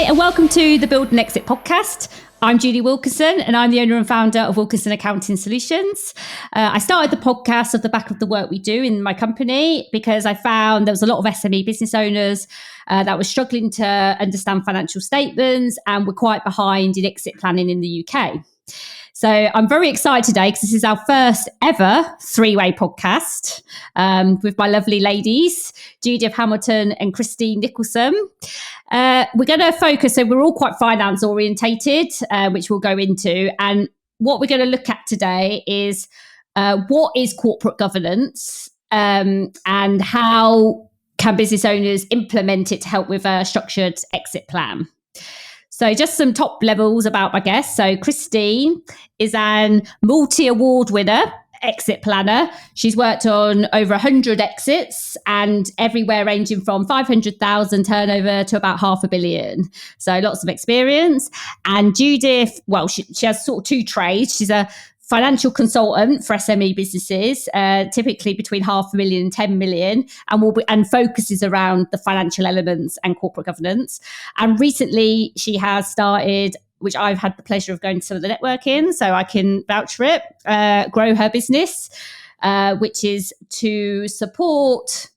and welcome to the Build and Exit podcast. I'm Julie Wilkinson, and I'm the owner and founder of Wilkinson Accounting Solutions. I started the podcast off the back of the work we do in my company because I found there was a lot of SME business owners that were struggling to understand financial statements and were quite behind in exit planning in the UK. So I'm very excited today because this is our first ever three-way podcast with my lovely ladies, Judith Hamilton and Christine Nicholson. We're going to focus, so we're all quite finance orientated, which we'll go into. And what we're going to look at today is what is corporate governance and how can business owners implement it to help with a structured exit plan. So just some top levels about my guest. So Christine is an multi-award winner, exit planner. She's worked on over 100 exits and everywhere ranging from 500,000 turnover to about 500 million. So lots of experience. And Judith, well, she has sort of two trades. She's a financial consultant for SME businesses, typically between 500 million and 10 million, and focuses around the financial elements and corporate governance. And recently she has started, which I've had the pleasure of going to some of the networking, so I can vouch for it, grow her business, which is to support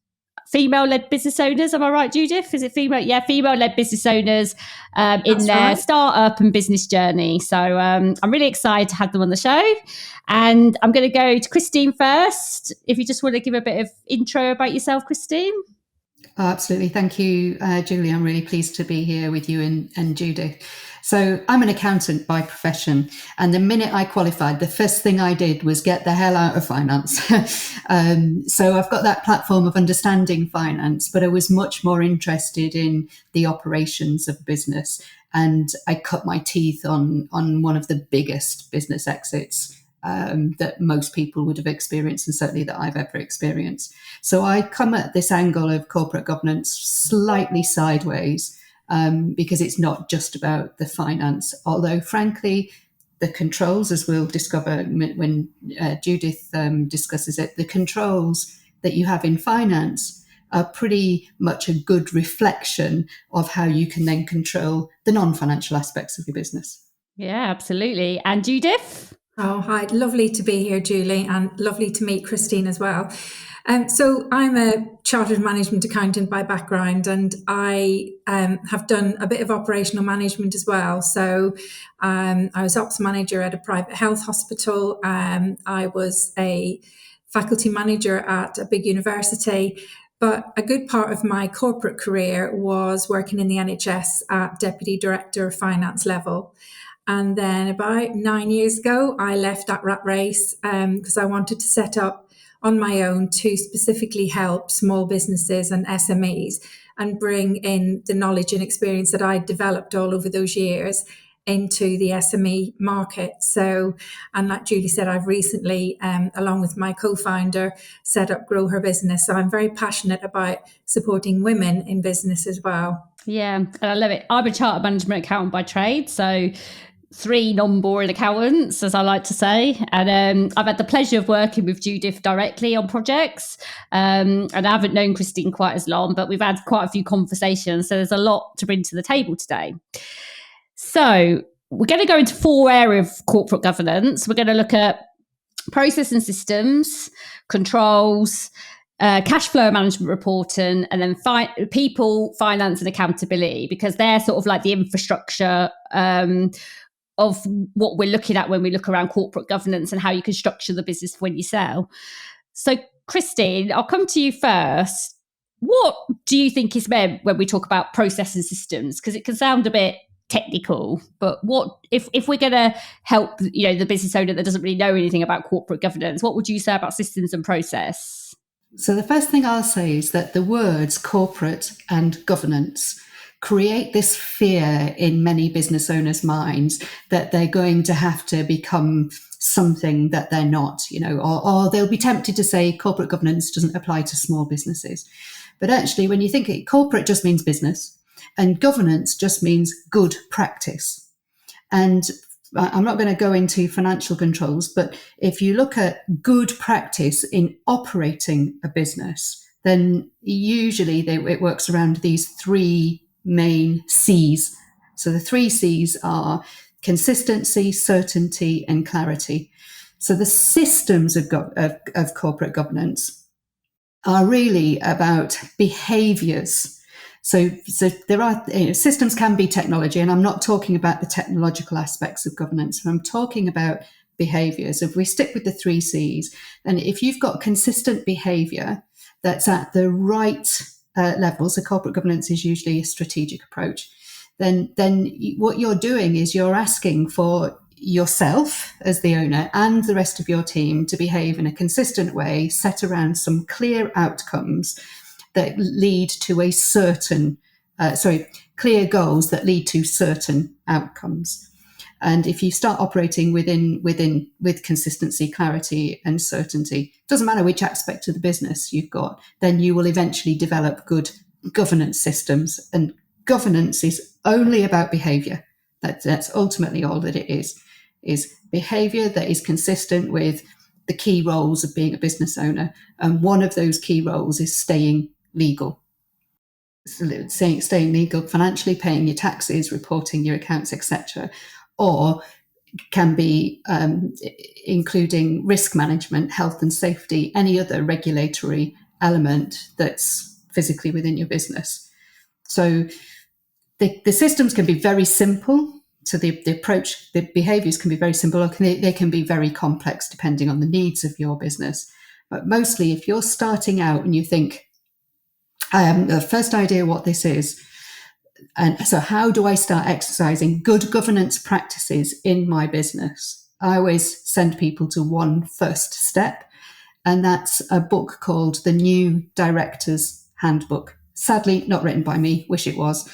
female-led business owners. Am I right, Judith? Is it female? Yeah, female-led business owners in their startup and business journey. So I'm really excited to have them on the show. And I'm going to go to Christine first. If you just want to give a bit of intro about yourself, Christine. Oh, absolutely. Thank you, Julie. I'm really pleased to be here with you and Judith. So I'm an accountant by profession. And the minute I qualified, the first thing I did was get the hell out of finance. So I've got that platform of understanding finance, but I was much more interested in the operations of business. And I cut my teeth on one of the biggest business exits that most people would have experienced, and certainly that I've ever experienced. So I come at this angle of corporate governance slightly sideways, because it's not just about the finance, although frankly, the controls, as we'll discover when Judith discusses it, the controls that you have in finance are pretty much a good reflection of how you can then control the non-financial aspects of your business. Yeah, absolutely. And Judith? Oh, hi. Lovely to be here, Julie, and lovely to meet Christine as well. So I'm a chartered management accountant by background, and I have done a bit of operational management as well. So I was ops manager at a private health hospital. I was a faculty manager at a big university. But a good part of my corporate career was working in the NHS at Deputy Director of Finance level. And then about 9 years ago, I left that rat race because I wanted to set up on my own to specifically help small businesses and SMEs and bring in the knowledge and experience that I developed all over those years into the SME market. So, and like Julie said, I've recently, along with my co-founder, set up Grow Her Business. So I'm very passionate about supporting women in business as well. Yeah, and I love it. I'm a chartered management accountant by trade, so 3 non-boring accountants, as I like to say. And I've had the pleasure of working with Judith directly on projects. And I haven't known Christine quite as long, but we've had quite a few conversations. So there's a lot to bring to the table today. So we're going to go into 4 areas of corporate governance. We're going to look at process and systems, controls, cash flow management reporting, and then people, finance and accountability, because they're sort of like the infrastructure of what we're looking at when we look around corporate governance and how you can structure the business when you sell. So Christine, I'll come to you first. What do you think is meant when we talk about process and systems? Because it can sound a bit technical, but what if we're going to help the business owner that doesn't really know anything about corporate governance, what would you say about systems and process? So the first thing I'll say is that the words corporate and governance create this fear in many business owners' minds that they're going to have to become something that they're not, or they'll be tempted to say corporate governance doesn't apply to small businesses. But actually, when you think it, corporate just means business and governance just means good practice. And I'm not going to go into financial controls, but if you look at good practice in operating a business, then usually it works around these 3 main C's So the 3 C's are consistency, certainty, and clarity. So the systems of corporate governance are really about behaviors. So there are, systems can be technology, and I'm not talking about the technological aspects of governance. I'm talking about behaviors. If we stick with the 3 C's, then if you've got consistent behavior that's at the right levels, so corporate governance is usually a strategic approach, then what you're doing is you're asking for yourself as the owner and the rest of your team to behave in a consistent way, set around some clear outcomes that lead to a certain, clear goals that lead to certain outcomes. And if you start operating with consistency, clarity, and certainty, it doesn't matter which aspect of the business you've got, then you will eventually develop good governance systems. And governance is only about behavior. That's ultimately all that it is behavior that is consistent with the key roles of being a business owner. And one of those key roles is staying legal. So staying legal financially, paying your taxes, reporting your accounts, etc., or can be including risk management, health and safety, any other regulatory element that's physically within your business. So the systems can be very simple. So the approach, the behaviors can be very simple, or they can be very complex depending on the needs of your business. But mostly, if you're starting out and you think, I have the first idea what this is, and so how do I start exercising good governance practices in my business? I always send people to one first step, and that's a book called The New Director's Handbook. Sadly, not written by me, wish it was.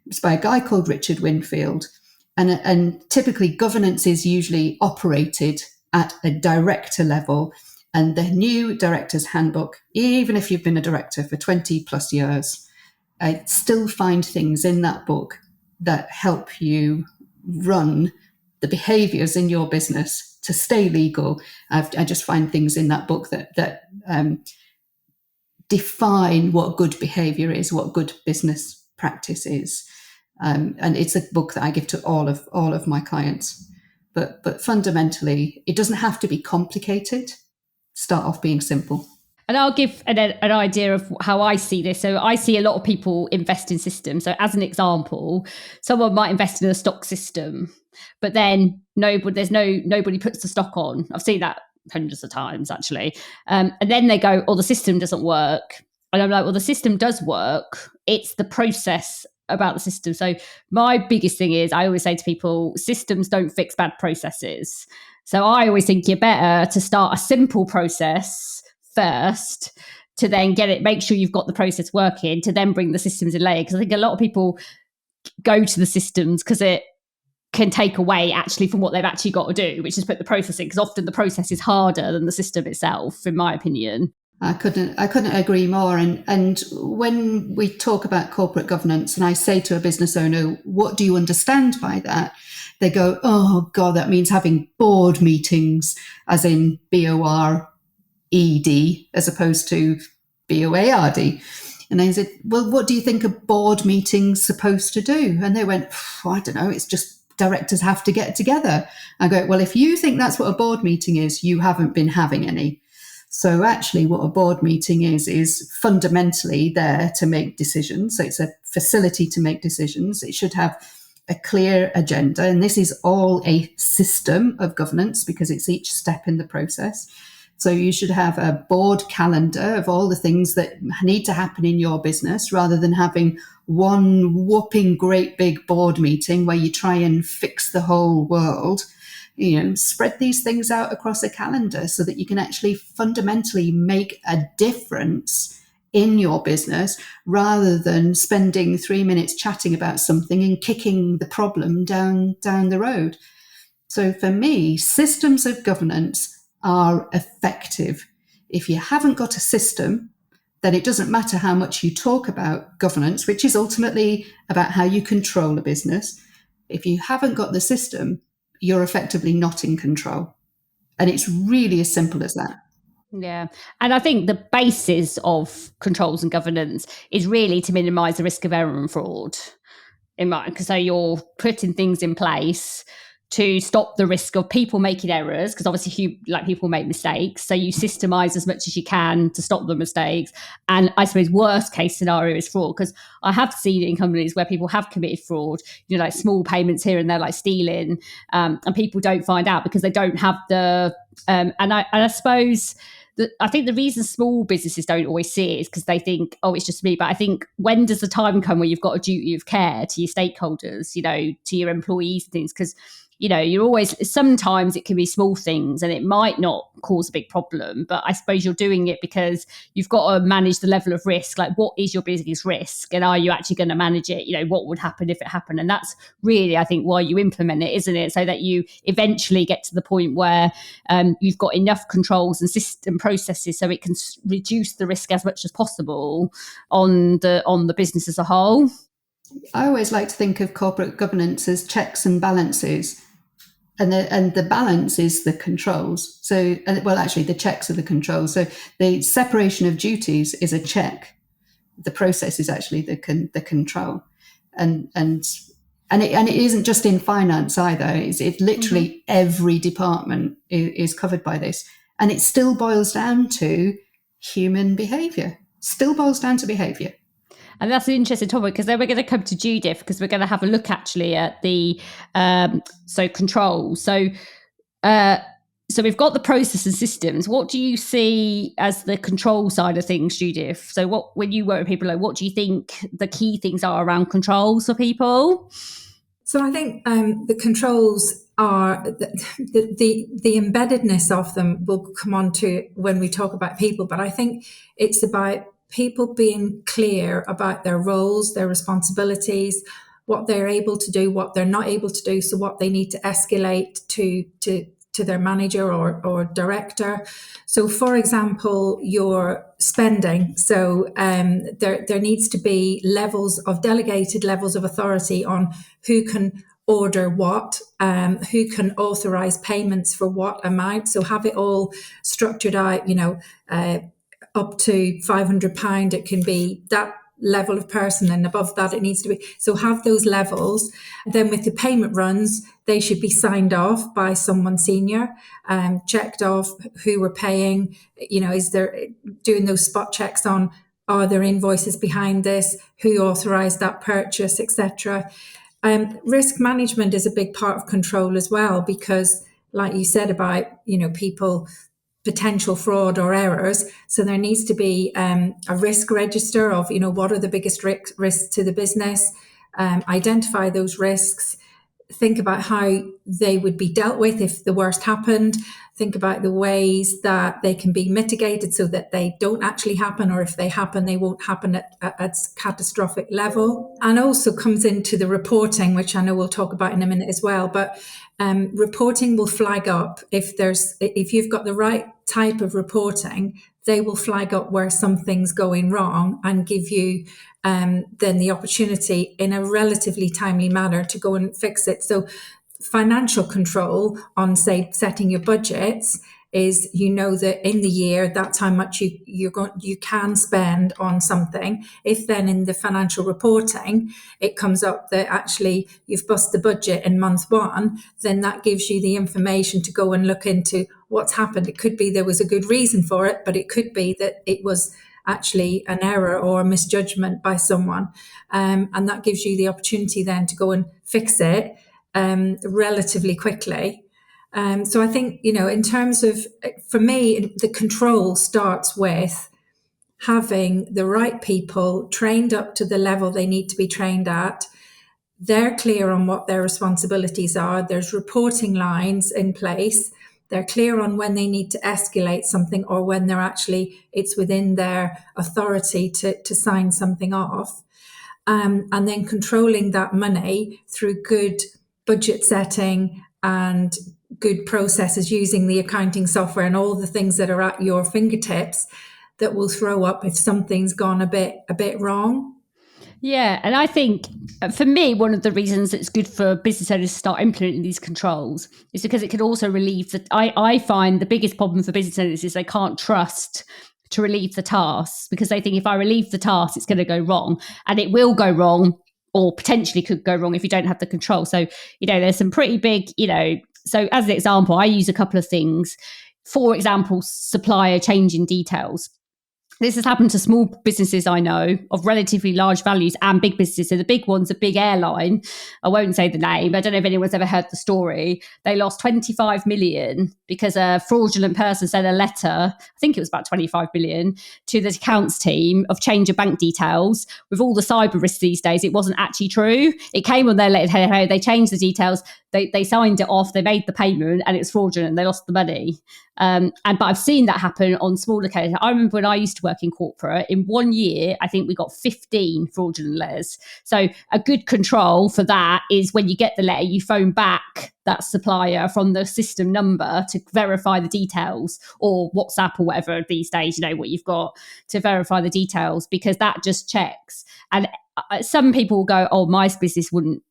It's by a guy called Richard Winfield. And typically governance is usually operated at a director level. And the New Director's Handbook, even if you've been a director for 20 plus years, I still find things in that book that help you run the behaviors in your business to stay legal. I just find things in that book that define what good behavior is, what good business practice is. And it's a book that I give to all of my clients. But fundamentally, it doesn't have to be complicated. Start off being simple. And I'll give an idea of how I see this. So I see a lot of people invest in systems. So as an example, someone might invest in a stock system, but then nobody puts the stock on. I've seen that hundreds of times, actually. And then they go, oh, the system doesn't work. And I'm like, well, the system does work. It's the process about the system. So my biggest thing is I always say to people, systems don't fix bad processes. So I always think you're better to start a simple process first, to then make sure you've got the process working, to then bring the systems in later. Because I think a lot of people go to the systems because it can take away actually from what they've actually got to do, which is put the process in, because often the process is harder than the system itself, in my opinion. I couldn't agree more. And when we talk about corporate governance and I say to a business owner, what do you understand by that? They go, oh God, that means having board meetings, as in BORED, as opposed to BOARD. And I said, well, what do you think a board meeting's supposed to do? And they went, I don't know, it's just directors have to get together. I go, well, if you think that's what a board meeting is, you haven't been having any. So actually what a board meeting is fundamentally there to make decisions. So it's a facility to make decisions. It should have a clear agenda. And this is all a system of governance because it's each step in the process. So you should have a board calendar of all the things that need to happen in your business, rather than having one whopping great big board meeting where you try and fix the whole world. Spread these things out across a calendar so that you can actually fundamentally make a difference in your business, rather than spending 3 minutes chatting about something and kicking the problem down the road. So for me, systems of governance are effective. If you haven't got a system, then it doesn't matter how much you talk about governance, which is ultimately about how you control a business. If you haven't got the system, you're effectively not in control. And it's really as simple as that. Yeah. And I think the basis of controls and governance is really to minimise the risk of error and fraud. in mind, because so you're putting things in place to stop the risk of people making errors, because obviously people make mistakes. So you systemize as much as you can to stop the mistakes. And I suppose worst case scenario is fraud, because I have seen it in companies where people have committed fraud, like small payments here and there, like stealing, and people don't find out because they don't have the, and I suppose I think the reason small businesses don't always see it is because they think, oh, it's just me. But I think, when does the time come where you've got a duty of care to your stakeholders, to your employees and things? Because you're always, sometimes it can be small things and it might not cause a big problem, but I suppose you're doing it because you've got to manage the level of risk. Like, what is your biggest risk, and are you actually going to manage it? What would happen if it happened? And that's really, I think, why you implement it, isn't it? So that you eventually get to the point where you've got enough controls and system processes so it can reduce the risk as much as possible on the business as a whole. I always like to think of corporate governance as checks and balances. And the balance is the controls. So, well, actually, the checks are the controls. So the separation of duties is a check. The process is actually the control. And it isn't just in finance either. It's literally every department is covered by this. And it still boils down to human behaviour. Still boils down to behaviour. And that's an interesting topic, because then we're going to come to Judith, because we're going to have a look actually at the control. So we've got the process and systems. What do you see as the control side of things, Judith? So when you work with people, what do you think the key things are around controls for people? So I think the controls are the embeddedness of them will come on to when we talk about people, but I think it's about people being clear about their roles, their responsibilities, what they're able to do, what they're not able to do, so what they need to escalate to their manager or director. So, for example, your spending. So there needs to be delegated levels of authority on who can order what, who can authorize payments for what amount. So have it all structured out, up to £500, it can be that level of person, and above that it needs to be. So have those levels. Then with the payment runs, they should be signed off by someone senior, checked off who we're paying, is there, doing those spot checks on, are there invoices behind this, who authorized that purchase, etc. Risk management is a big part of control as well, because like you said about, people, potential fraud or errors. So there needs to be a risk register of, what are the biggest risks to the business, identify those risks, think about how they would be dealt with if the worst happened, think about the ways that they can be mitigated so that they don't actually happen, or if they happen, they won't happen at catastrophic level. And also comes into the reporting, which I know we'll talk about in a minute as well, but reporting will flag up if you've got the right type of reporting, they will flag up where something's going wrong and give you then the opportunity in a relatively timely manner to go and fix it. So financial control on, say, setting your budgets is, that in the year, that's how much you can spend on something. If then in the financial reporting, it comes up that actually you've bust the budget in month one, then that gives you the information to go and look into what's happened. It could be there was a good reason for it, but it could be that it was actually an error or a misjudgment by someone. And that gives you the opportunity then to go and fix it relatively quickly. So I think, in terms of, for me, the control starts with having the right people trained up to the level they need to be trained at. They're clear on what their responsibilities are. There's reporting lines in place. They're clear on when they need to escalate something, or when it's within their authority to sign something off. And then controlling that money through good budget setting and good processes, using the accounting software and all the things that are at your fingertips that will throw up if something's gone a bit wrong. Yeah, and I think for me, one of the reasons it's good for business owners to start implementing these controls is because it can also relieve I find the biggest problem for business owners is they can't trust to relieve the tasks, because they think if I relieve the task, it's going to go wrong, and it will go wrong or potentially could go wrong if you don't have the control. So, there's some pretty big, so as an example, I use a couple of things. For example, supplier changing details. This has happened to small businesses I know of relatively large values and big businesses. So the big one's a big airline. I won't say the name. I don't know if anyone's ever heard the story. They lost 25 million because a fraudulent person sent a letter, I think it was about 25 million, to the accounts team of change of bank details. With all the cyber risks these days, it wasn't actually true. It came on their letter, they changed the details, they signed it off, they made the payment, and it's fraudulent. They lost the money. But I've seen that happen on smaller cases. I remember when I used to work in corporate, in 1 year, I think we got 15 fraudulent letters. So a good control for that is when you get the letter, you phone back that supplier from the system number to verify the details, or WhatsApp or whatever these days, what you've got to verify the details, because that just checks. And some people will go, oh, my business wouldn't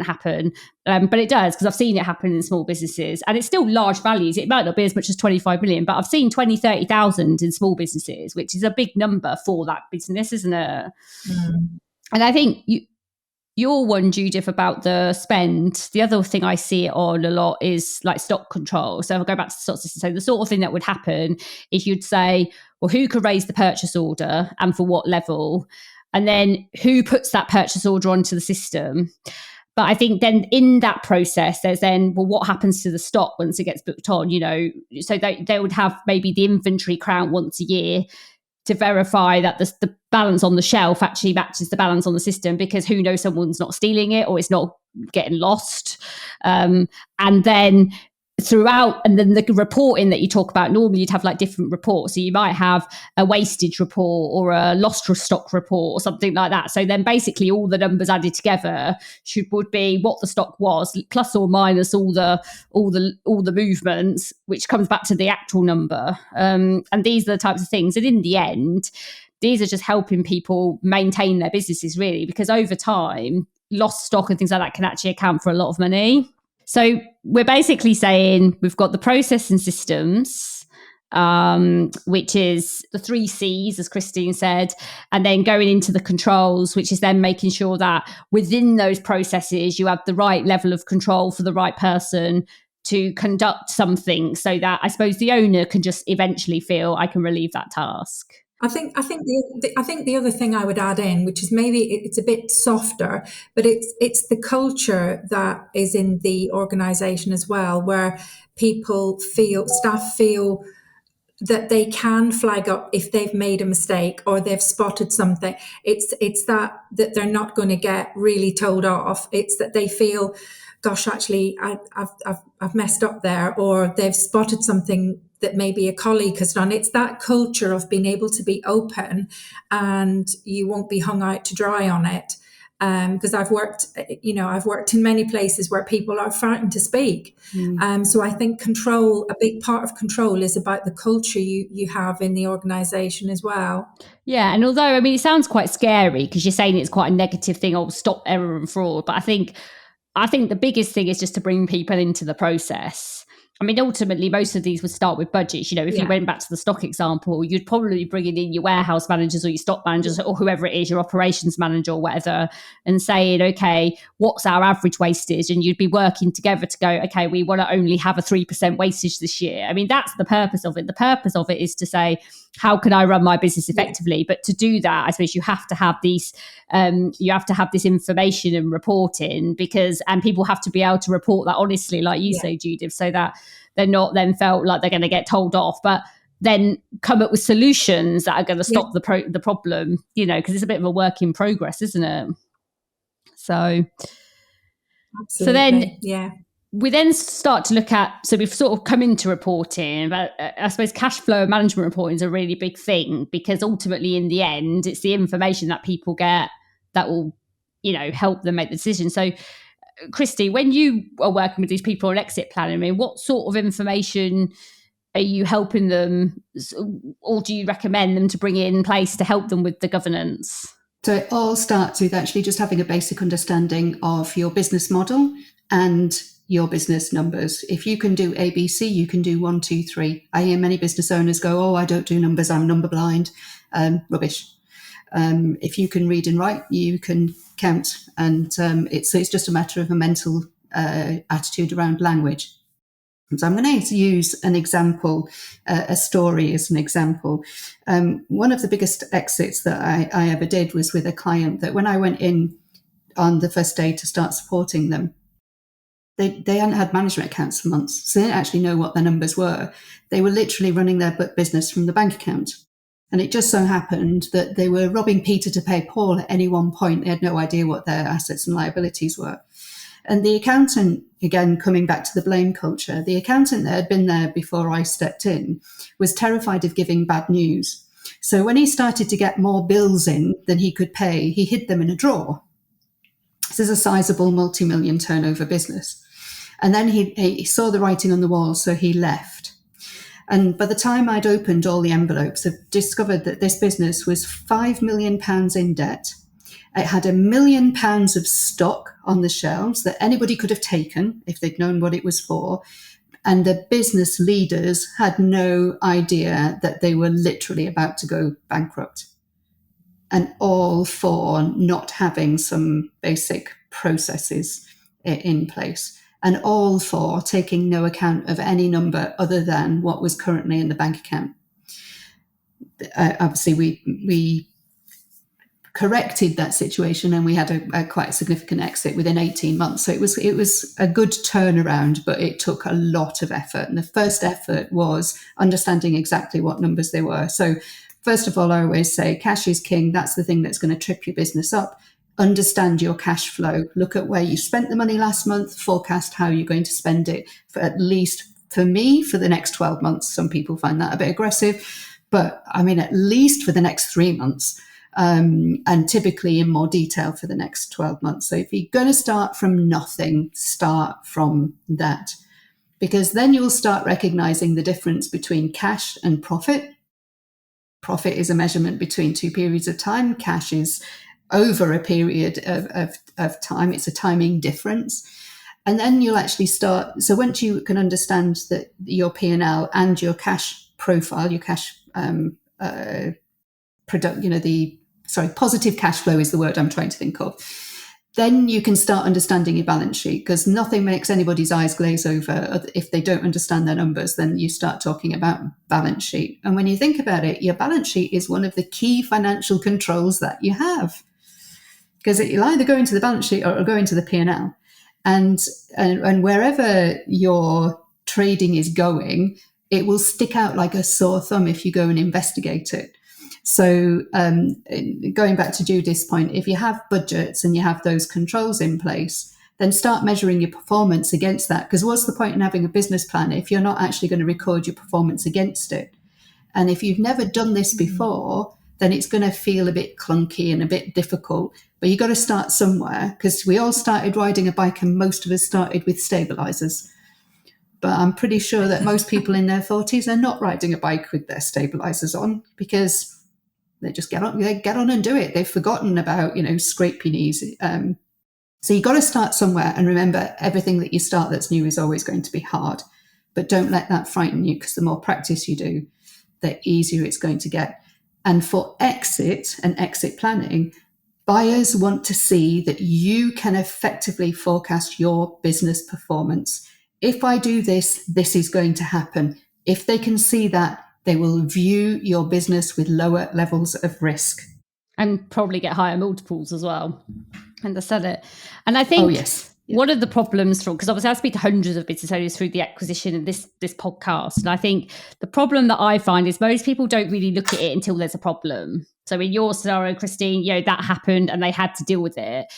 happen. But it does, because I've seen it happen in small businesses, and it's still large values. It might not be as much as 25 million, but I've seen 20, 30,000 in small businesses, which is a big number for that business, isn't it? And I think your one, Judith, about the spend, the other thing I see it on a lot is like stock control. So if I go back to the stock system, so the sort of thing that would happen is you'd say, well, who could raise the purchase order and for what level? And then who puts that purchase order onto the system? But I think then in that process, there's then, well, what happens to the stock once it gets booked on, So they would have maybe the inventory count once a year to verify that the balance on the shelf actually matches the balance on the system, because who knows, someone's not stealing it or it's not getting lost. And then throughout, and then the reporting that you talk about, normally you'd have like different reports. So you might have a wastage report or a lost stock report or something like that. So then basically all the numbers added together would be what the stock was, plus or minus all the movements, which comes back to the actual number. And these are the types of things. And in the end, these are just helping people maintain their businesses, really, because over time, lost stock and things like that can actually account for a lot of money. So we're basically saying we've got the process and systems, which is the 3 C's, as Christine said, and then going into the controls, which is then making sure that within those processes, you have the right level of control for the right person to conduct something, so that I suppose the owner can just eventually feel, I can relieve that task. I think the other thing I would add in, which is maybe it's a bit softer, but it's the culture that is in the organisation as well, where staff feel that they can flag up if they've made a mistake or they've spotted something. It's that they're not going to get really told off. It's that they feel, gosh, actually, I've messed up there, or they've spotted something that maybe a colleague has done. It's that culture of being able to be open, and you won't be hung out to dry on it. Because I've worked in many places where people are frightened to speak. So I think a big part of control is about the culture you have in the organisation as well. Yeah, and although, it sounds quite scary because you're saying it's quite a negative thing, stop error and fraud, but I think the biggest thing is just to bring people into the process. Ultimately, most of these would start with budgets. If you went back to the stock example, you'd probably be bringing in your warehouse managers or your stock managers or whoever it is, your operations manager or whatever, and saying, okay, what's our average wastage? And you'd be working together to go, okay, we want to only have a 3% wastage this year. That's the purpose of it. The purpose of it is to say, how can I run my business effectively? But to do that, I suppose you have to have these, this information and reporting, and people have to be able to report that honestly, like you say, Judith, so that they're not then felt like they're going to get told off, but then come up with solutions that are going to stop the problem, because it's a bit of a work in progress, isn't it? So, Absolutely. So then, we then start to look at, so we've sort of come into reporting, but I suppose cash flow management reporting is a really big thing, because ultimately in the end, it's the information that people get that will, help them make the decision. So, Christy, when you are working with these people on exit planning, what sort of information are you helping them, or do you recommend them to bring in place to help them with the governance? So it all starts with actually just having a basic understanding of your business model and your business numbers. If you can do ABC, you can do 1, 2, 3. I hear many business owners go, oh, I don't do numbers, I'm number blind. Rubbish. If you can read and write, you can count. And it's just a matter of a mental attitude around language. So I'm going to use an example, a story as an example. One of the biggest exits that I ever did was with a client that when I went in on the first day to start supporting them, they hadn't had management accounts for months. So they didn't actually know what their numbers were. They were literally running their business from the bank account. And it just so happened that they were robbing Peter to pay Paul at any one point. They had no idea what their assets and liabilities were. And the accountant, again, coming back to the blame culture, the accountant that had been there before I stepped in was terrified of giving bad news. So when he started to get more bills in than he could pay, he hid them in a drawer. This is a sizable multi-million turnover business. And then he saw the writing on the wall, so he left. And by the time I'd opened all the envelopes, I discovered that this business was £5 million in debt. It had £1 million of stock on the shelves that anybody could have taken if they'd known what it was for. And the business leaders had no idea that they were literally about to go bankrupt. And all for not having some basic processes in place. And all for taking no account of any number other than what was currently in the bank account. Obviously, we corrected that situation, and we had a quite significant exit within 18 months. So it was a good turnaround, but it took a lot of effort. And the first effort was understanding exactly what numbers they were. So first of all, I always say cash is king. That's the thing that's going to trip your business up. Understand your cash flow. Look at where you spent the money last month, forecast how you're going to spend it for at least, for me, for the next 12 months. Some people find that a bit aggressive, but I mean, at least for the next 3 months. And typically in more detail for the next 12 months. So if you're going to start from nothing, start from that, because then you'll start recognizing the difference between cash and profit. Profit is a measurement between two periods of time. Cash is over a period of time. It's a timing difference. And then you'll actually start. So once you can understand that your P&L and your cash profile, your cash positive cash flow is the word I'm trying to think of. Then you can start understanding your balance sheet, because nothing makes anybody's eyes glaze over if they don't understand their numbers. Then you start talking about balance sheet. And when you think about it, your balance sheet is one of the key financial controls that you have, because it'll either go into the balance sheet or it'll go into the P&L. And wherever your trading is going, it will stick out like a sore thumb if you go and investigate it. So going back to Judith's point, if you have budgets and you have those controls in place, then start measuring your performance against that. Because what's the point in having a business plan if you're not actually going to record your performance against it? And if you've never done this before, then it's going to feel a bit clunky and a bit difficult. But you've got to start somewhere, because we all started riding a bike and most of us started with stabilizers. But I'm pretty sure that most people in their 40s are not riding a bike with their stabilizers on, because they just get on and do it. They've forgotten about, scrape your knees. So you've got to start somewhere, and remember, everything that you start that's new is always going to be hard. But don't let that frighten you, because the more practice you do, the easier it's going to get. And for exit and exit planning, buyers want to see that you can effectively forecast your business performance. If I do this, this is going to happen. If they can see that, they will view your business with lower levels of risk. And probably get higher multiples as well. And they sell it. And I think one of the problems because obviously I speak to hundreds of business owners through the acquisition of this podcast. And I think the problem that I find is most people don't really look at it until there's a problem. So in your scenario, Christine, that happened and they had to deal with it.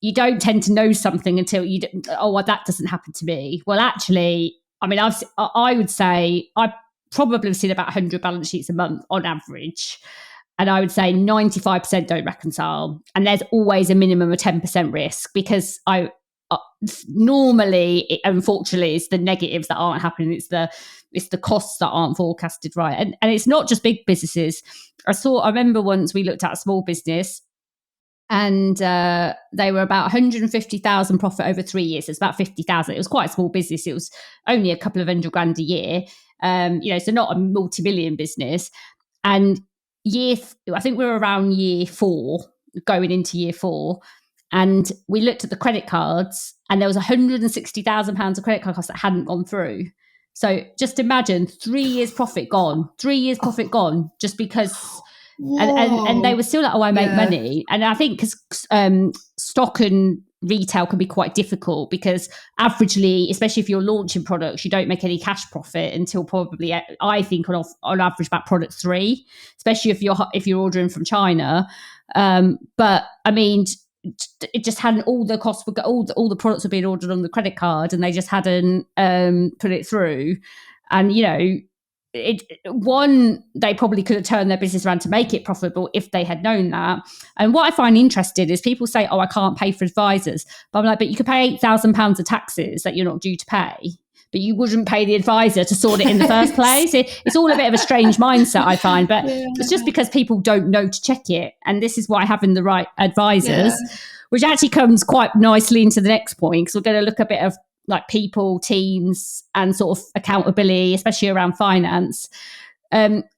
You don't tend to know something until that doesn't happen to me. Well, actually, I mean, I would say I probably have seen about 100 balance sheets a month on average. And I would say 95% don't reconcile. And there's always a minimum of 10% risk, because normally, unfortunately, it's the negatives that aren't happening. It's the costs that aren't forecasted right. And it's not just big businesses. I remember once we looked at a small business, and they were about 150,000 profit over 3 years. It's about 50,000. It was quite a small business. It was only a couple of $100,000 a year. So not a multi-million business. And I think we were around year 4, going into year 4, and we looked at the credit cards, and there was £160,000 of credit card costs that hadn't gone through. So just imagine 3 years profit gone, just because. And they were still like, oh, I make money. And I think because stock and retail can be quite difficult, because averagely, especially if you're launching products, you don't make any cash profit until probably, I think, on average about product 3, especially if you're ordering from China. But I mean, it just hadn't, all the costs were, all the products were being ordered on the credit card, and they just hadn't put it through. And they probably could have turned their business around to make it profitable if they had known that. And what I find interesting is people say, oh, I can't pay for advisors. But I'm like, but you could pay £8,000 of taxes that you're not due to pay, but you wouldn't pay the advisor to sort it in the first place. It's all a bit of a strange mindset, I find, but it's just because people don't know to check it. And this is why having the right advisors, which actually comes quite nicely into the next point, because we're going to look a bit of like people, teams, and sort of accountability, especially around finance.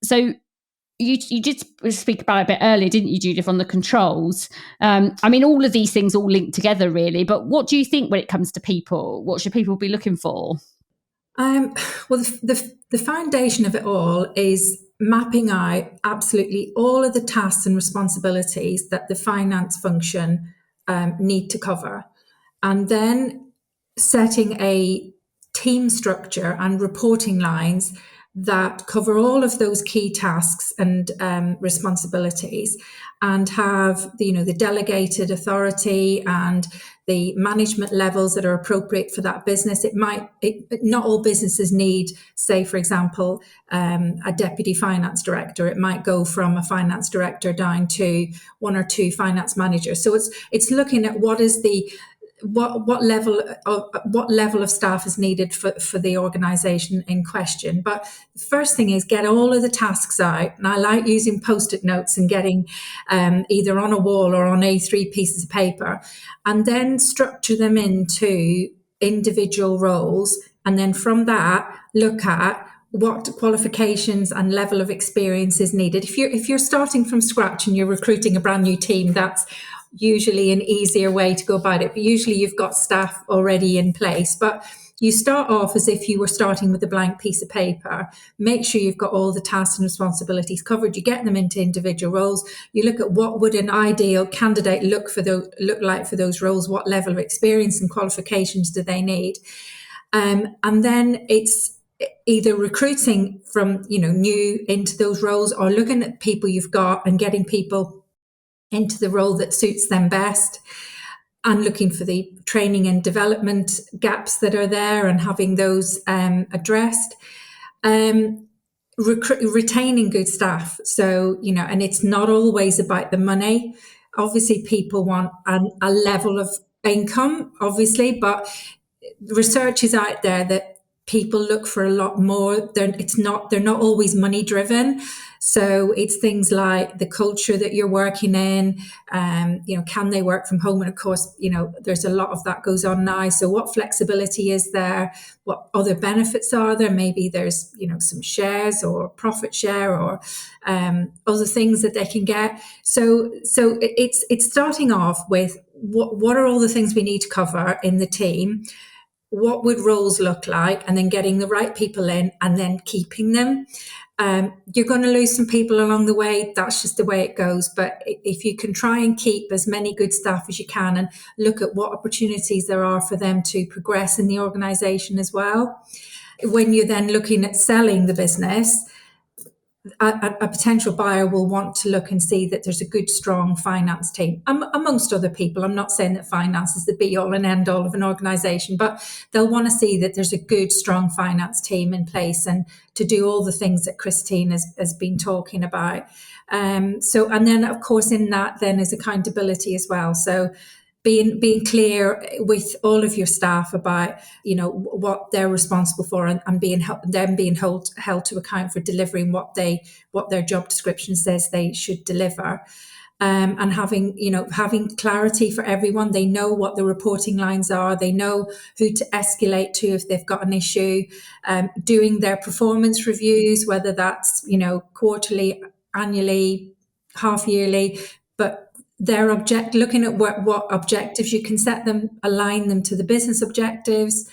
So you did speak about it a bit earlier, didn't you, Judith, on the controls? I mean, all of these things all link together, really. But what do you think when it comes to people? What should people be looking for? Well, the foundation of it all is mapping out absolutely all of the tasks and responsibilities that the finance function need to cover, and then setting a team structure and reporting lines that cover all of those key tasks and responsibilities, and have the delegated authority and the management levels that are appropriate for that business. Not all businesses need, say, for example, a deputy finance director. It might go from a finance director down to 1 or 2 finance managers. So it's looking at what level of staff is needed for the organization in question. But the first thing is get all of the tasks out. And I like using Post-it notes and getting either on a wall or on A3 pieces of paper, and then structure them into individual roles. And then from that, look at what qualifications and level of experience is needed. If you're starting from scratch and you're recruiting a brand new team, that's usually an easier way to go about it. But usually you've got staff already in place. But you start off as if you were starting with a blank piece of paper. Make sure you've got all the tasks and responsibilities covered. You get them into individual roles. You look at what would an ideal candidate look like for those roles. What level of experience and qualifications do they need? And then it's either recruiting from new into those roles, or looking at people you've got and getting people into the role that suits them best, and looking for the training and development gaps that are there and having those addressed. Retaining good staff. So, and it's not always about the money. Obviously, people want a level of income, obviously, but research is out there that people look for a lot more. They're not always money driven. So it's things like the culture that you're working in, can they work from home? And of course, there's a lot of that goes on now. So what flexibility is there? What other benefits are there? Maybe there's, some shares or profit share or other things that they can get. So it's starting off with what are all the things we need to cover in the team? What would roles look like, and then getting the right people in and then keeping them. You're going to lose some people along the way. That's just the way it goes. But if you can try and keep as many good staff as you can, and look at what opportunities there are for them to progress in the organisation as well. When you're then looking at selling the business, a potential buyer will want to look and see that there's a good, strong finance team, amongst other people. I'm not saying that finance is the be all and end all of an organisation, but they'll want to see that there's a good, strong finance team in place, and to do all the things that Christine has been talking about. And then, of course, in that then is accountability as well. So being clear with all of your staff about, what they're responsible for, and being held to account for delivering what their job description says they should deliver. And having clarity for everyone. They know what the reporting lines are. They know who to escalate to if they've got an issue. Doing their performance reviews, whether that's, quarterly, annually, half yearly, but they're looking at what objectives you can set them, align them to the business objectives,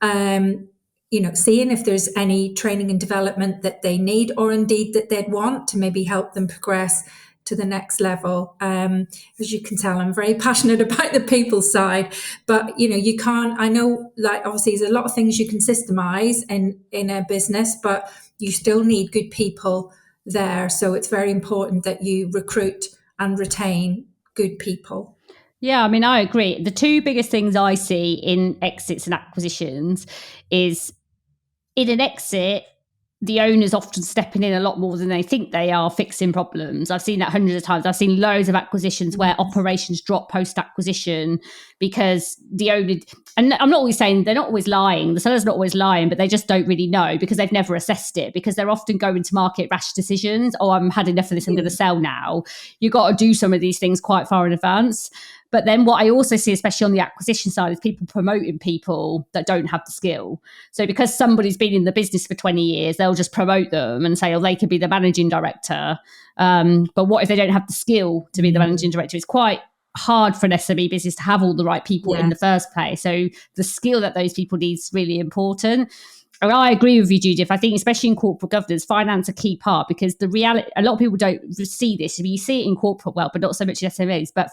seeing if there's any training and development that they need, or indeed that they'd want to maybe help them progress to the next level. As you can tell, I'm very passionate about the people side, but you can't, I know, like, obviously there's a lot of things you can systemize in a business, but you still need good people there. So it's very important that you recruit and retain good people. Yeah, I mean, I agree. The two biggest things I see in exits and acquisitions is, in an exit, the owner's often stepping in a lot more than they think they are, fixing problems. I've seen that hundreds of times. I've seen loads of acquisitions where operations drop post-acquisition because the owner, and I'm not always saying they're not always lying, the seller's not always lying, but they just don't really know because they've never assessed it, because they're often going to market rash decisions. Oh, I'm had enough of this, I'm going to sell now. You've got to do some of these things quite far in advance. But then what I also see, especially on the acquisition side, is people promoting people that don't have the skill. So because somebody's been in the business for 20 years, they'll just promote them and say, oh, they could be the managing director. But what if they don't have the skill to be the managing director? It's quite hard for an SME business to have all the right people in the first place. So the skill that those people need is really important. And I agree with you, Judith. I think especially in corporate governance, finance a key part, because the reality, a lot of people don't see this. You see it in corporate world, but not so much in SMEs. But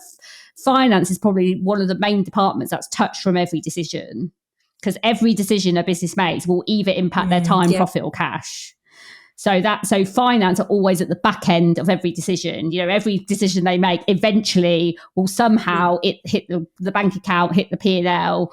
finance is probably one of the main departments that's touched from every decision, because every decision a business makes will either impact their time, profit, or cash. So finance are always at the back end of every decision. Every decision they make eventually will somehow hit the bank account, hit the P&L,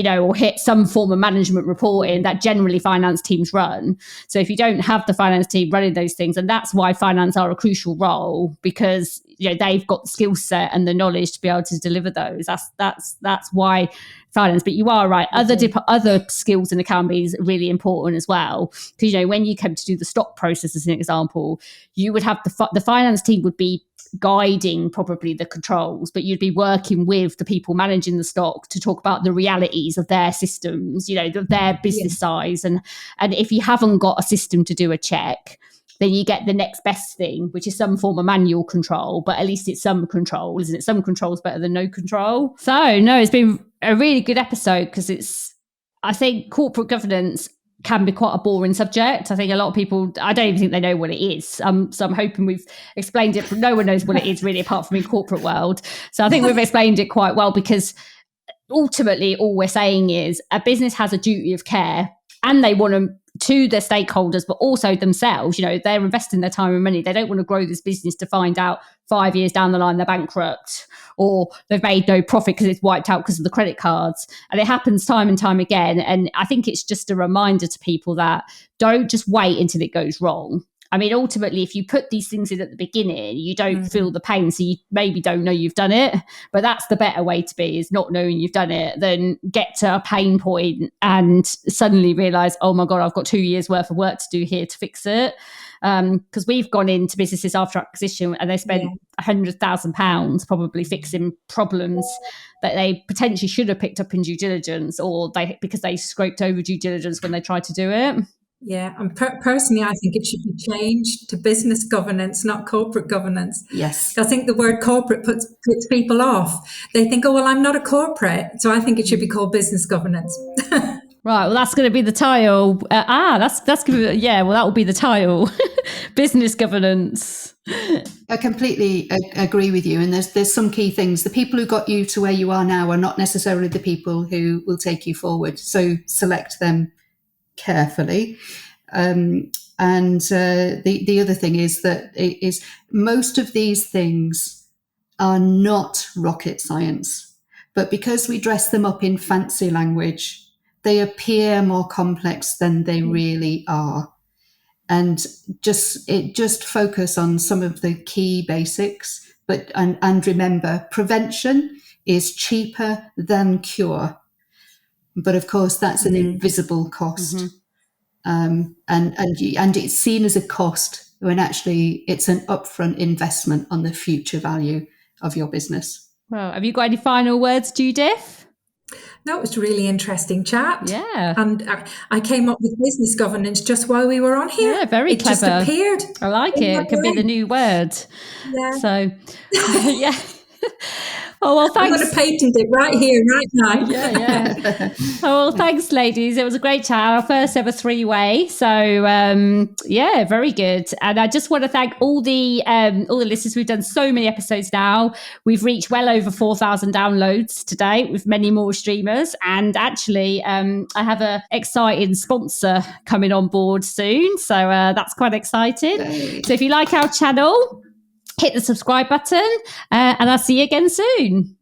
or hit some form of management reporting that generally finance teams run. So if you don't have the finance team running those things, and that's why finance are a crucial role, because they've got the skill set and the knowledge to be able to deliver those. That's why finance. But you are right. Other skills in the company is really important as well, because when you come to do the stock process, as an example, you would have the finance team would be guiding probably the controls, but you'd be working with the people managing the stock to talk about the realities of their systems, their business size. And if you haven't got a system to do a check, then you get the next best thing, which is some form of manual control, but at least it's some control, isn't it? Some control is better than no control. So no, it's been a really good episode, because I think corporate governance can be quite a boring subject. I think a lot of people, I don't even think they know what it is. So I'm hoping we've explained it. No one knows what it is really, apart from in corporate world. So I think we've explained it quite well, because ultimately all we're saying is a business has a duty of care, and they want to their stakeholders, but also themselves. They're investing their time and money. They don't want to grow this business to find out 5 years down the line they're bankrupt, or they've made no profit because it's wiped out because of the credit cards. And it happens time and time again. And I think it's just a reminder to people that don't just wait until it goes wrong. I mean, ultimately, if you put these things in at the beginning, you don't feel the pain. So you maybe don't know you've done it. But that's the better way to be, is not knowing you've done it, than get to a pain point and suddenly realise, oh my God, I've got 2 years worth of work to do here to fix it. Because we've gone into businesses after acquisition and they spent £100,000 probably fixing problems that they potentially should have picked up in due diligence, or because they scraped over due diligence when they tried to do it. Yeah, and personally, I think it should be changed to business governance, not corporate governance. Yes. I think the word corporate puts people off. They think, oh, well, I'm not a corporate. So I think it should be called business governance. Right, well, that's going to be the title. That's going to be, that will be the title. Business governance. I completely agree with you. And there's some key things. The people who got you to where you are now are not necessarily the people who will take you forward. So select them carefully. The other thing is that most of these things are not rocket science, but because we dress them up in fancy language, they appear more complex than they really are. And just focus on some of the key basics, and remember, prevention is cheaper than cure. But of course, that's an invisible cost. And it's seen as a cost when actually it's an upfront investment on the future value of your business. Well, have you got any final words, Judith? No, it was a really interesting chat. Yeah. And I came up with business governance just while we were on here. Yeah, very it clever. Just appeared. I like it. It could be the new word. Yeah. So, yeah. Oh, well, thanks. I'm going to patent it right here, right now. Yeah. Oh, well, thanks, ladies. It was a great chat. Our first ever three-way. So, yeah, very good. And I just want to thank all the listeners. We've done so many episodes now. We've reached well over 4,000 downloads to date with many more streamers. And actually, I have an exciting sponsor coming on board soon. So that's quite exciting. Yay. So if you like our channel, hit the subscribe button and I'll see you again soon.